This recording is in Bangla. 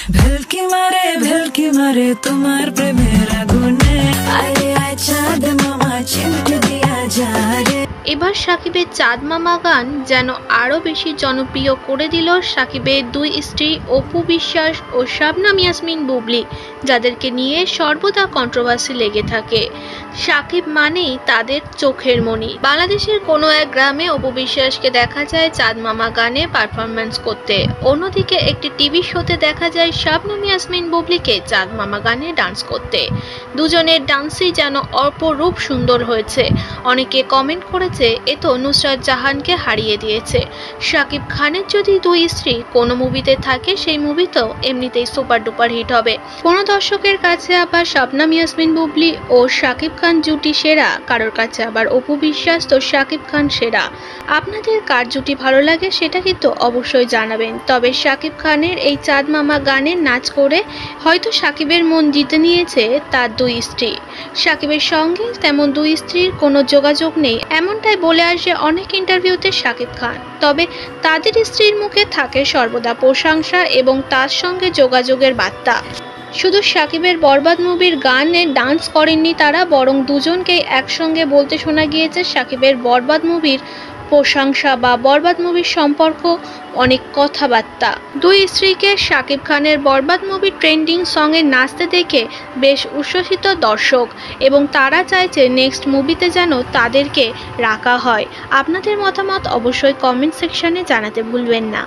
ভেলকি মারে তোমার প্রেমের আগুনে, আরে আয় চাঁদ মামা চিমটে দিয়া যা রে। এবার সাকিবের চাঁদ মামা গান যেন আরো বেশি জনপ্রিয় করে দিল সাকিবের দুই স্ত্রী অপু বিশ্বাস ও শবনম ইয়াসমিন বুবলি, যাদেরকে নিয়ে সর্বদা কন্ট্রোভার্সি লেগে থাকে। সাকিব মানেই তাদের চোখের মণি। বাংলাদেশের কোনো এক গ্রামে অপু বিশ্বাসকে দেখা যায় চাঁদ মামা গানে পারফরমেন্স করতে, অন্যদিকে একটি টিভি শোতে দেখা যায় শবনম ইয়াসমিন বুবলিকে চাঁদ মামা গানে ডান্স করতে। দুজনের ডান্সই যেন অপরূপ সুন্দর হয়েছে। অনেকে কমেন্ট করেছে এ তো নুসরাত জাহানকে হারিয়ে দিয়েছে। সাকিব খানের যদি দুই স্ত্রী কোনো মুভিতে থাকে সেই মুভি তো এমনিতেই সুপার ডুপার হিট হবে। কোনো দর্শকের কাছে আবার শবনম ইয়াসমিন বুবলি ও সাকিব খান জুটি সেরা, কারোর কাছে আবার অপু বিশ্বাস তো সাকিব খান সেরা। আপনাদের কার জুটি ভালো লাগে সেটা কিন্তু অবশ্যই জানাবেন। তবে সাকিব খানের এই চাঁদ মামা গানের নাচ করে হয়তো সাকিবের মন জিতে নিয়েছে তার দুই স্ত্রী। সাকিবের সঙ্গে তেমন দুই স্ত্রীর কোনো যোগাযোগ নেই এমনটাই বলে আসে অনেক ইন্টারভিউতে সাকিব খান। তবে তাদের স্ত্রীর মুখে থাকে সর্বদা প্রশংসা এবং তার সঙ্গে যোগাযোগের বার্তা। শুধু সাকিবের বরবাদ মুভির গানে ডান্স করেননি তারা, বরং দুজনকেই একসঙ্গে বলতে শোনা গিয়েছে সাকিবের বরবাদ মুভির প্রশংসা বা বরবাদ মুভির সম্পর্ক অনেক কথাবার্তা। দুই স্ত্রীকে সাকিব খানের বরবাদ মুভির ট্রেন্ডিং সঙ্গে নাচতে দেখে বেশ উচ্ছ্বসিত দর্শক এবং তারা চাইছে নেক্সট মুভিতে যেন তাদেরকে রাখা হয়। আপনাদের মতামত অবশ্যই কমেন্ট সেকশনে জানাতে ভুলবেন না।